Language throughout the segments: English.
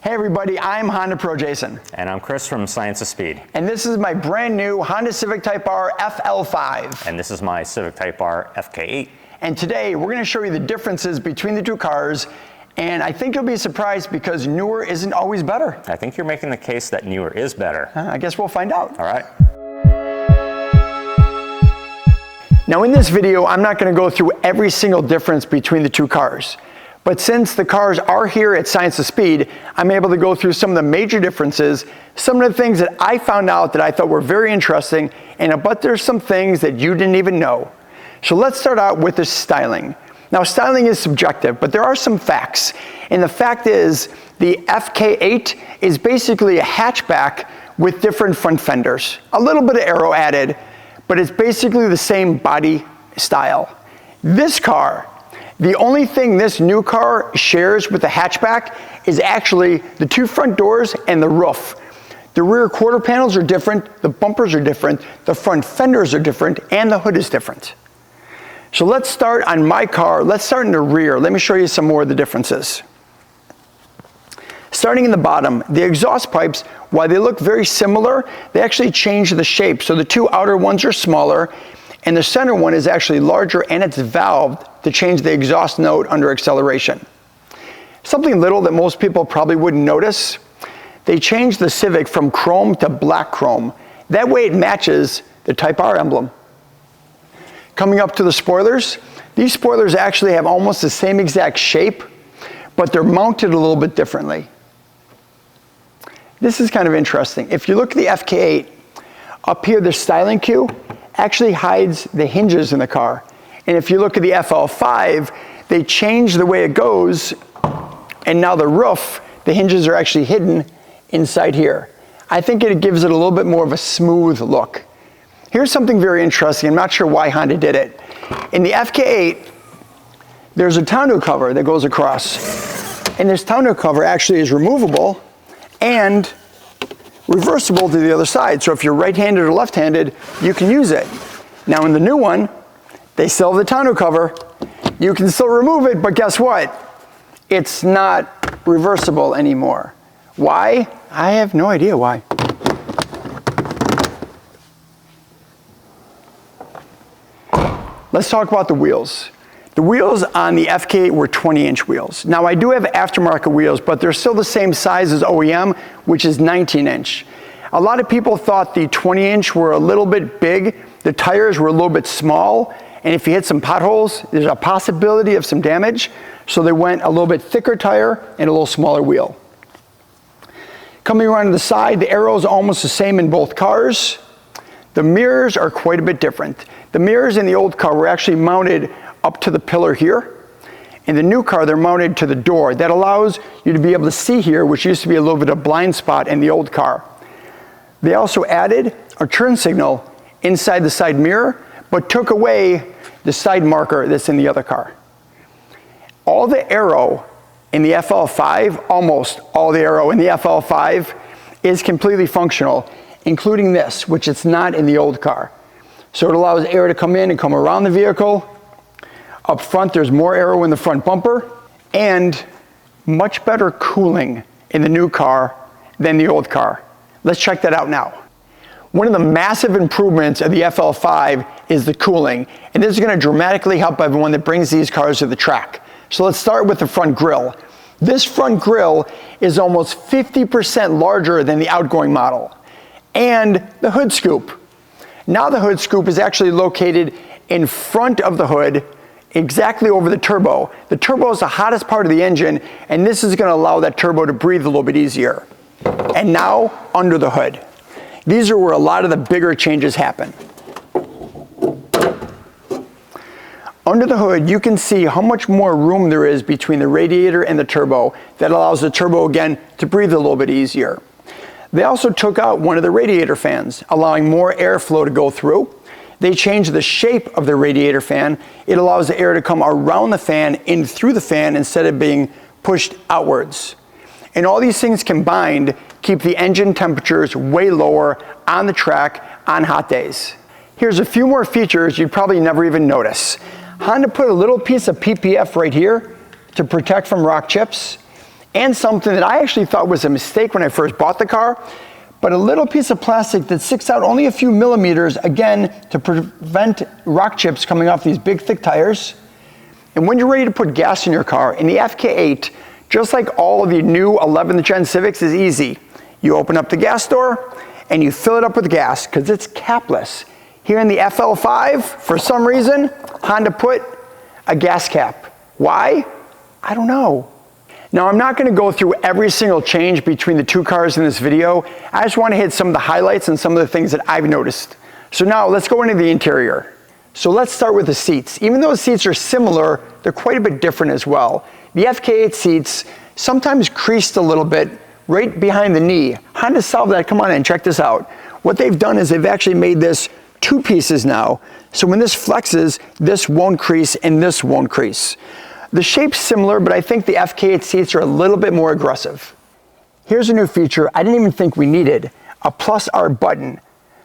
Hey everybody, I'm HondaPro Jason. And I'm Chris from ScienceOfSpeed. And this is my brand new Honda Civic Type R FL5. And this is my Civic Type R FK8. And today we're going to show you the differences between the two cars. And I think you'll be surprised because newer isn't always better. I think you're making the case that newer is better. I guess we'll find out. All right. Now in this video, I'm not going to go through every single difference between the two cars. But since the cars are here at ScienceOfSpeed, I'm able to go through some of the major differences, some of the things that I found out that I thought were very interesting, but there's some things that you didn't even know. So let's start out with the styling. Now styling is subjective, but there are some facts. And the fact is, the FK8 is basically a hatchback with different front fenders. A little bit of aero added, but it's basically the same body style. This car, the only thing this new car shares with the hatchback is actually the two front doors and the roof. The rear quarter panels are different, the bumpers are different, the front fenders are different, and the hood is different. So let's start on my car. Let's start in the rear. Let me show you some more of the differences. Starting in the bottom, the exhaust pipes, while they look very similar, they actually change the shape. So the two outer ones are smaller, and the center one is actually larger, and it's valved to change the exhaust note under acceleration. Something little that most people probably wouldn't notice, they changed the Civic from chrome to black chrome. That way it matches the Type R emblem. Coming up to the spoilers, these spoilers actually have almost the same exact shape, but they're mounted a little bit differently. This is kind of interesting. If you look at the FK8, up here the styling cue actually hides the hinges in the car. And if you look at the FL5, they changed the way it goes, and now the roof, the hinges are actually hidden inside here. I think it gives it a little bit more of a smooth look. Here's something very interesting. I'm not sure why Honda did it. In the FK8, there's a tonneau cover that goes across. And this tonneau cover actually is removable and reversible to the other side. So if you're right-handed or left-handed, you can use it. Now in the new one, they still have the tonneau cover. You can still remove it, but guess what? It's not reversible anymore. Why? I have no idea why. Let's talk about the wheels. The wheels on the FK8 were 20-inch wheels. Now I do have aftermarket wheels, but they're still the same size as OEM, which is 19-inch. A lot of people thought the 20-inch were a little bit big. The tires were a little bit small, and if you hit some potholes, there's a possibility of some damage. So they went a little bit thicker tire and a little smaller wheel. Coming around to the side, the aero is almost the same in both cars. The mirrors are quite a bit different. The mirrors in the old car were actually mounted up to the pillar here. In the new car, they're mounted to the door. That allows you to be able to see here, which used to be a little bit of a blind spot in the old car. They also added a turn signal inside the side mirror, but took away the side marker that's in the other car. All the aero in the FL5, almost all the aero in the FL5 is completely functional, including this, which it's not in the old car. So it allows air to come in and come around the vehicle. Up front, there's more aero in the front bumper, and much better cooling in the new car than the old car. Let's check that out now. One of the massive improvements of the FL5 is the cooling, and this is going to dramatically help everyone that brings these cars to the track. So let's start with the front grille. This front grille is almost 50% larger than the outgoing model. And the hood scoop. Now the hood scoop is actually located in front of the hood, exactly over the turbo. The turbo is the hottest part of the engine, and this is going to allow that turbo to breathe a little bit easier. And now under the hood. These are where a lot of the bigger changes happen. Under the hood, you can see how much more room there is between the radiator and the turbo. That allows the turbo, again, to breathe a little bit easier. They also took out one of the radiator fans, allowing more airflow to go through. They changed the shape of the radiator fan. It allows the air to come around the fan, in through the fan, instead of being pushed outwards. And all these things combined keep the engine temperatures way lower on the track on hot days. Here's a few more features you'd probably never even notice. Honda put a little piece of PPF right here to protect from rock chips. and something that I actually thought was a mistake when I first bought the car, but a little piece of plastic that sticks out only a few millimeters, again, to prevent rock chips coming off these big, thick tires. And when you're ready to put gas in your car, in the FK8, just like all of the new 11th gen Civics, is easy. You open up the gas door and you fill it up with gas because it's capless. Here in the FL5, for some reason, Honda put a gas cap. Why? I don't know. Now, I'm not going to go through every single change between the two cars in this video. I just want to hit some of the highlights and some of the things that I've noticed. So now let's go into the interior. So let's start with the seats. Even though the seats are similar, they're quite a bit different as well. The FK8 seats sometimes creased a little bit right behind the knee. Honda solved that. Come on in, check this out. What they've done is they've actually made this two pieces now. So when this flexes, this won't crease and this won't crease. The shape's similar, but I think the FK8 seats are a little bit more aggressive. Here's a new feature I didn't even think we needed, a plus R button.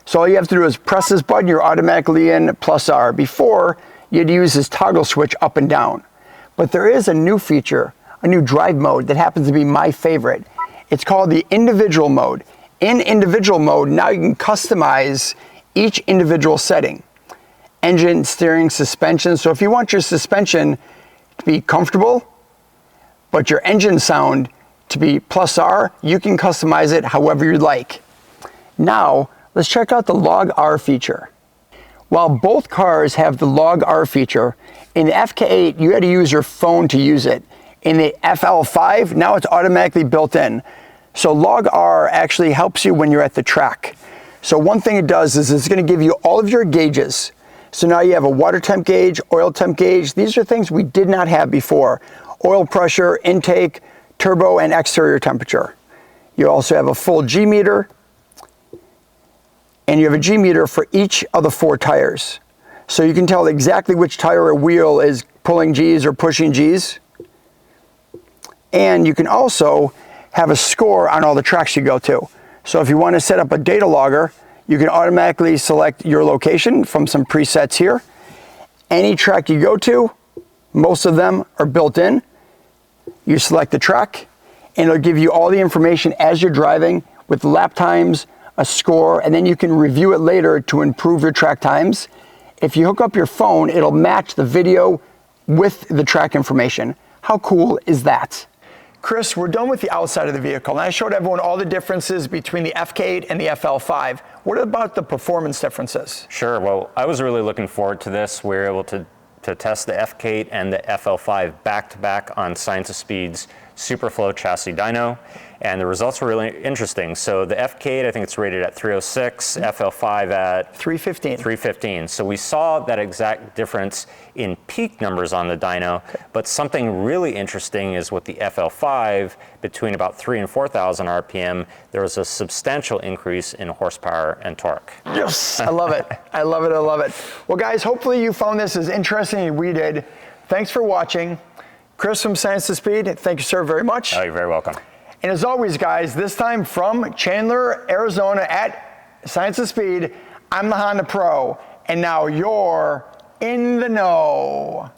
So all you have to do is press this button, you're automatically in plus R. Before, you had to use this toggle switch up and down. But there is a new feature, a new drive mode that happens to be my favorite. It's called the individual mode. In individual mode, now you can customize each individual setting. Engine, steering, suspension. So if you want your suspension to be comfortable, but your engine sound to be plus R, you can customize it however you'd like. Now, let's check out the log R feature. While both cars have the log R feature, in the FK8, you had to use your phone to use it. In the FL5, now it's automatically built in. So log R actually helps you when you're at the track. So one thing it does is it's going to give you all of your gauges. So now you have a water temp gauge, oil temp gauge. These are things we did not have before. Oil pressure, intake, turbo, and exterior temperature. You also have a full G meter, and you have a G meter for each of the 4 tires. So you can tell exactly which tire or wheel is pulling G's or pushing G's. And you can also have a score on all the tracks you go to. So if you want to set up a data logger, you can automatically select your location from some presets here. Any track you go to, most of them are built in. You select the track, and it'll give you all the information as you're driving with lap times, a score, and then you can review it later to improve your track times. If you hook up your phone, it'll match the video with the track information. How cool is that? Chris, we're done with the outside of the vehicle, and I showed everyone all the differences between the FK8 and the FL5. What about the performance differences? Sure. Well, I was really looking forward to this. We were able to test the FK8 and the FL5 back-to-back on ScienceOfSpeed's Superflow chassis dyno, and the results were really interesting. So the FK8, I think it's rated at 306, FL5 at 315. So we saw that exact difference in peak numbers on the dyno, but something really interesting is with the FL5, between about 3,000 and 4,000 RPM, there was a substantial increase in horsepower and torque. Yes, I love it. I love it, I love it. Well guys, hopefully you found this as interesting as we did. Thanks for watching. Chris from ScienceOfSpeed, thank you, sir, very much. Oh, you're very welcome. And as always, guys, this time from Chandler, Arizona at ScienceOfSpeed, I'm the HondaPro, and now you're in the know.